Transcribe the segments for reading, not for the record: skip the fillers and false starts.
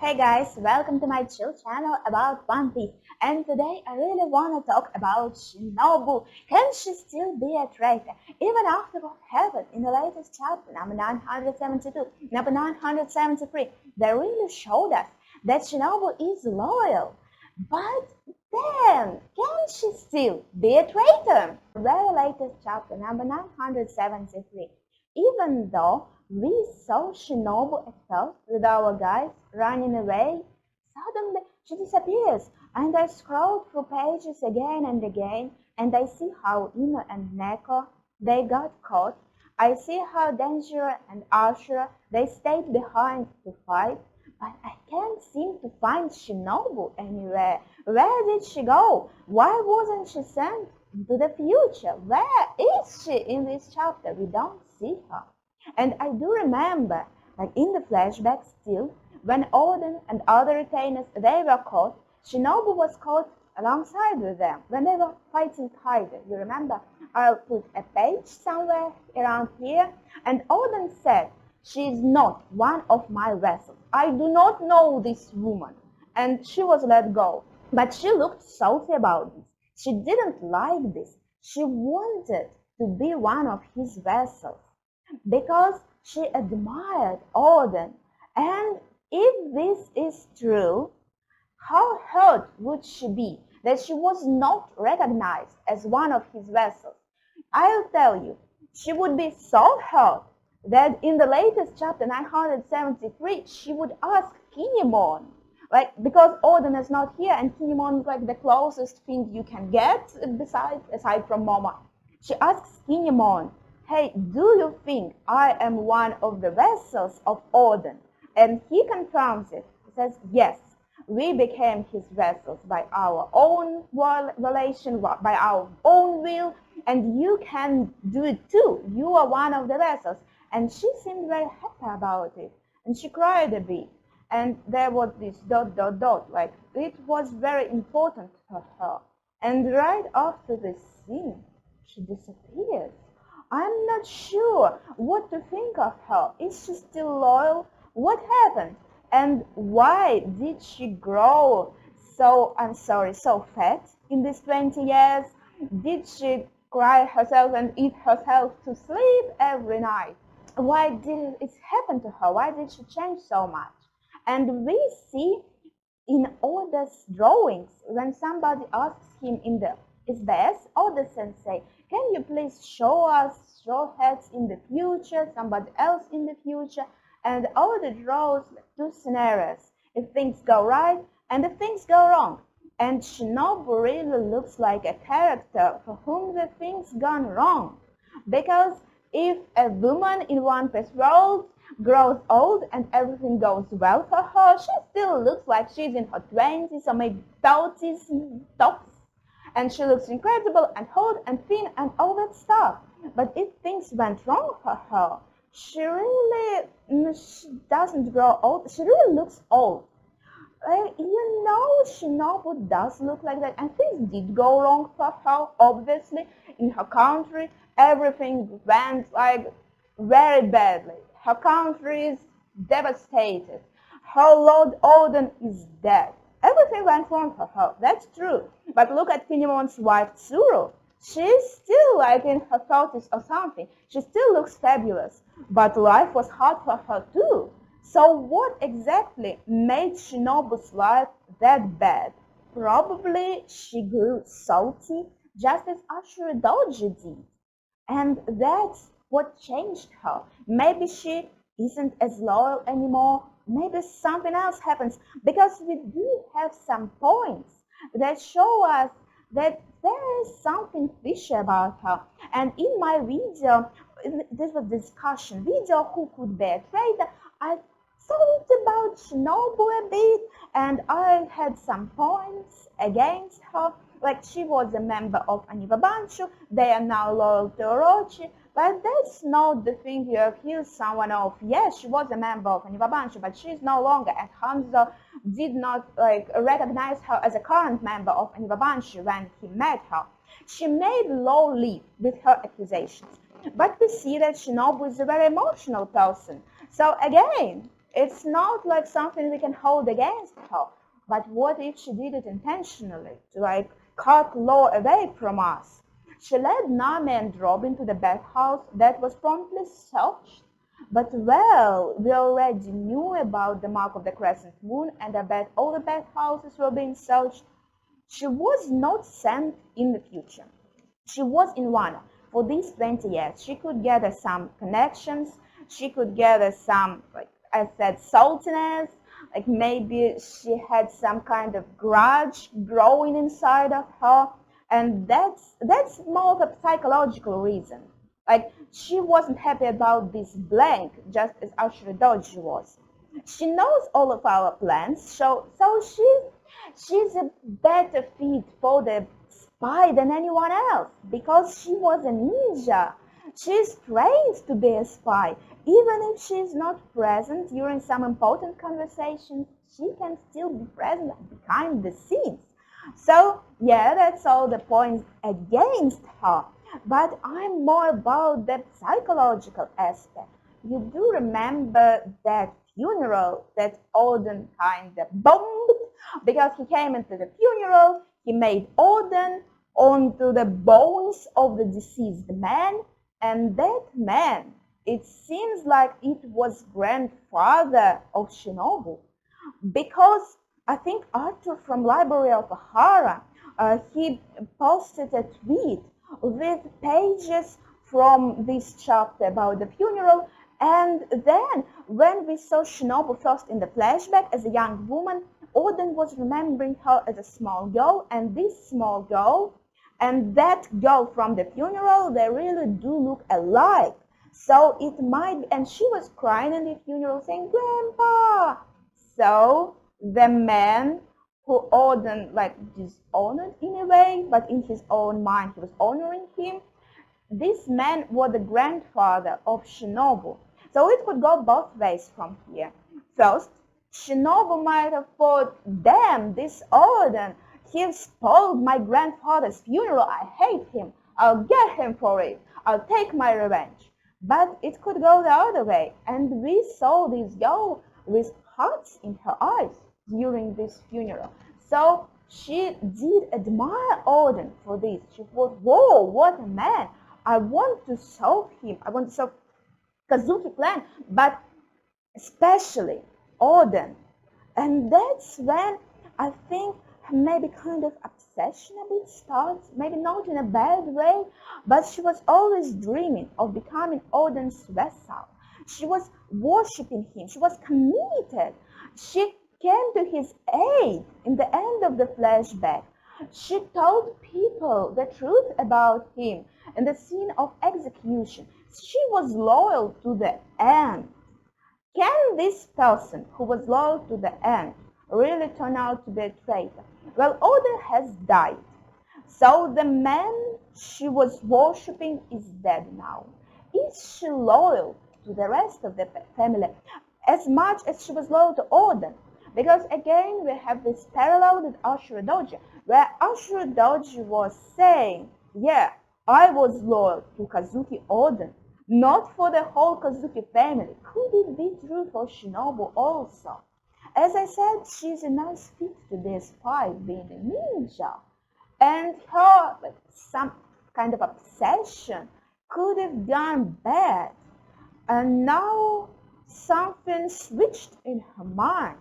Hey guys, welcome to my chill channel about One Piece. And today I really want to talk about Shinobu. Can she still be a traitor? Even after what happened in the latest chapter, number 972, number 973, they really showed us that Shinobu is loyal. But then, can she still be a traitor? Very latest chapter, number 973. Even though we saw Shinobu at first with our guys running away, suddenly she disappears, and I scroll through pages again and again, and I see how Ino and Neko, they got caught. I see how Denjiro and Ashura, they stayed behind to fight, but I can't seem to find Shinobu anywhere. Where did she go? Why wasn't she sent to the future? Where is she in this chapter? We don't see her. And I do remember, like in the flashback still, when Odin and other retainers, they were caught, Shinobu was caught alongside with them when they were fighting Tiger. You remember? I'll put a page somewhere around here. And Odin said, "She is not one of my vessels. I do not know this woman." And she was let go. But she looked salty about this. She didn't like this. She wanted to be one of his vessels because she admired Odin. And if this is true, how hurt would she be that she was not recognized as one of his vessels? I'll tell you, she would be so hurt that in the latest chapter 973, she would ask Kinemon, because Odin is not here and Kinemon is like the closest thing you can get aside from Mama. She asks Kinemon, "Hey, do you think I am one of the vessels of Odin?" And he confirms it. He says, "Yes, we became his vessels by our own volition, by our own will, and you can do it too. You are one of the vessels." And she seemed very happy about it. And she cried a bit. And there was this ... like it was very important for her. And right after this scene, she disappears. I'm not sure what to think of her. Is she still loyal? What happened? And why did she grow so fat in these 20 years? Did she cry herself and eat herself to sleep every night? Why did it happen to her? Why did she change so much? And we see in Oda's drawings, when somebody asks him in the SBS, Oda Sensei, "Can you please show us straw hats in the future, somebody else in the future?" And Oda draws two scenarios, if things go right and if things go wrong. And Shinobu really looks like a character for whom the things gone wrong. Because if a woman in One Piece world grows old and everything goes well for her, she still looks like she's in her 20s or maybe 30s tops. And she looks incredible and hot and thin and all that stuff. But if things went wrong for her, she doesn't grow old. She really looks old. Shinobu does look like that, and things did go wrong for her, obviously. In her country, everything went very badly. Her country is devastated. Her Lord Odin is dead. Everything went wrong for her, that's true. But look at Kinemon's wife Tsuru. She's still in her 30s or something. She still looks fabulous. But life was hard for her too. So what exactly made Shinobu's life that bad? Probably she grew salty, just as Ashura Doji did. And that's what changed her. Maybe she isn't as loyal anymore. Maybe something else happens. Because we do have some points that show us that there is something fishy about her. And in my video, this was discussion video, who could be a traitor, I thought about Shinobu a bit, and I had some points against her. Like, she was a member of Oniwabanshu, they are now loyal to Orochi, but that's not the thing you accuse someone of. Yes, she was a member of Oniwabanshu, but she's no longer, and Hanzo did not recognize her as a current member of Oniwabanshu when he met her. She made Law leave with her accusations. But we see that Shinobu is a very emotional person. So again, It's not like something we can hold against her. But what if she did it intentionally, to like cut Law away from us? She led Nami and Robin to the bathhouse that was promptly searched. But well, we already knew about the mark of the crescent moon, and I bet all the bathhouses were being searched. She was not sent in the future. She was in Wano for these 20 years. She could gather some connections. She could gather some, like I said, saltiness. Like maybe she had some kind of grudge growing inside of her. And that's more of a psychological reason. Like she wasn't happy about this blank, just as Ashura Doji was. She knows all of our plans, so she's a better fit for the spy than anyone else because she was a ninja. She's trained to be a spy. Even if she's not present during some important conversations, she can still be present behind the scenes. So, yeah, that's all the points against her. But I'm more about the psychological aspect. You do remember that funeral that Odin kind of bombed because he came into the funeral, he made Odin onto the bones of the deceased man, and that man, it seems like it was grandfather of Shinobu because I think Arthur from Library of Ahara, he posted a tweet with pages from this chapter about the funeral. And then when we saw Shinobu first in the flashback as a young woman, Odin was remembering her as a small girl, and this small girl and that girl from the funeral, they really do look alike. So it might, and she was crying in the funeral saying, Grandpa! So the man who Odin like dishonored in a way, but in his own mind he was honoring him. This man was the grandfather of Shinobu. So it could go both ways from here. First, Shinobu might have thought, damn, this Odin, he spoiled my grandfather's funeral. I hate him. I'll get him for it. I'll take my revenge. But it could go the other way. And we saw this girl with hearts in her eyes during this funeral. So she did admire Odin for this. She thought, whoa, what a man. I want to solve him. I want to solve Kazuki clan, but especially Odin. And that's when I think maybe kind of obsession a bit starts, maybe not in a bad way, but she was always dreaming of becoming Odin's vessel. She was worshipping him. She was committed. She came to his aid in the end of the flashback. She told people the truth about him in the scene of execution. She was loyal to the end. Can this person who was loyal to the end really turn out to be a traitor? Well, Odin has died. So the man she was worshipping is dead now. Is she loyal to the rest of the family as much as she was loyal to Odin? Because again, we have this parallel with Ashura Doji, where Ashura Doji was saying, yeah, I was loyal to Kazuki Odin, not for the whole Kazuki family. Could it be true for Shinobu also? As I said, she's a nice fit to be a spy, being a ninja. And her, like, some kind of obsession could have gone bad. And now something switched in her mind.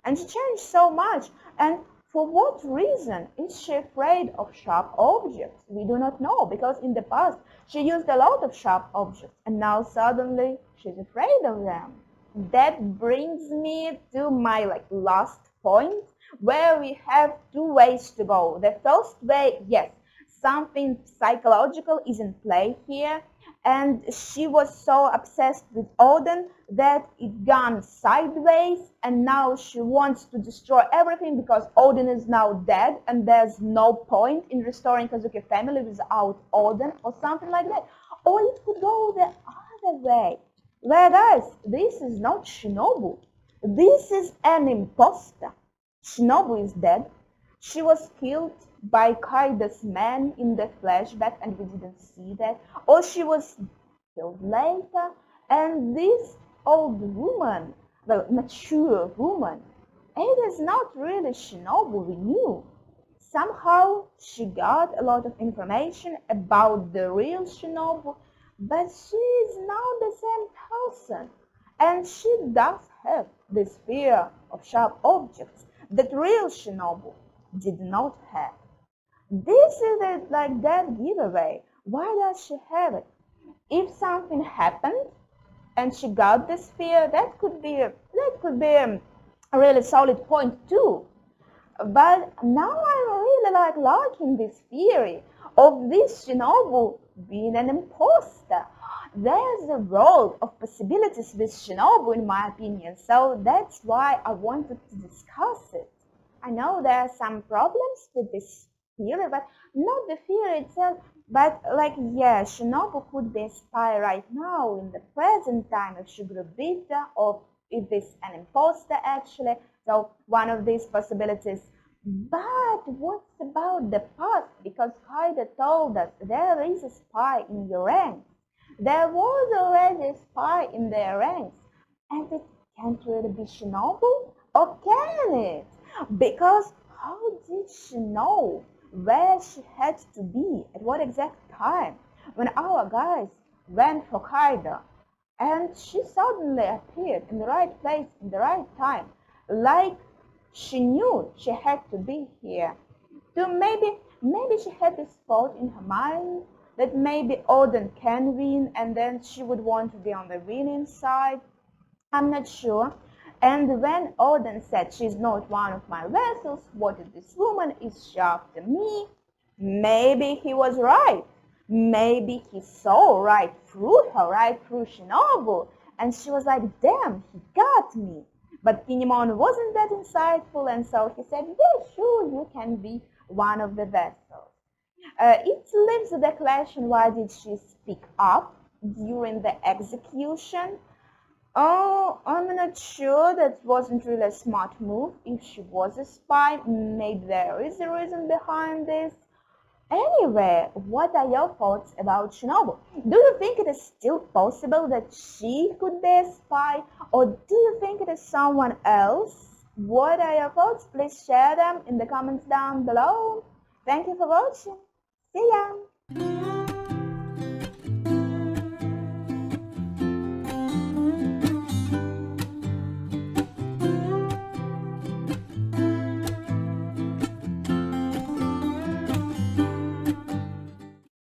And she changed so much. And for what reason is she afraid of sharp objects? We do not know, because in the past she used a lot of sharp objects, and now suddenly she's afraid of them. That brings me to my last point, where we have two ways to go. The first way, yes, something psychological is in play here, and she was so obsessed with Odin that it gone sideways, and now she wants to destroy everything because Odin is now dead and there's no point in restoring Kazuki family without Odin or something like that. Or it could go the other way, where guys, this is not Shinobu, this is an imposter. Shinobu is dead. She was killed by Kaida's man in the flashback and we didn't see that, or she was killed later, and this old woman well, mature woman. It is not really Shinobu we knew. Somehow she got a lot of information about the real Shinobu, but she is not the same person. And she does have this fear of sharp objects that real Shinobu did not have. This is like that giveaway. Why does she have it? If something happened and she got this fear, that could be a really solid point too. But now I'm really liking this theory of this Shinobu being an imposter. There's a world of possibilities with Shinobu in my opinion, so that's why I wanted to discuss it. I know there are some problems with this theory, but not the theory itself, but yeah, Shinobu could be a spy right now in the present time if she grew bitter or if this an imposter actually. So one of these possibilities. But what's about the past? Because Kaida told us there is a spy in your ranks. There was already a spy in their ranks. And it can't really be Shinobu? Or can it? Because how did she know where she had to be at what exact time when our guys went for Kaida? And she suddenly appeared in the right place in the right time, like she knew she had to be here. So maybe she had this thought in her mind that maybe Odin can win and then she would want to be on the winning side. I'm not sure. And when Odin said she's not one of my vessels, what is this woman? Is she after me? Maybe he was right. Maybe he saw right through her, right through Shinobu. And she was like, damn, he got me. But Kinemon wasn't that insightful, and so he said, yeah, sure, you can be one of the vessels. It leaves the question, why did she speak up during the execution? Oh, I'm not sure. That wasn't really a smart move. If she was a spy, maybe there is a reason behind this. Anyway, what are your thoughts about Shinobu? Do you think it is still possible that she could be a spy, or do you think it is someone else? What are your thoughts? Please share them in the comments down below. Thank you for watching. See ya!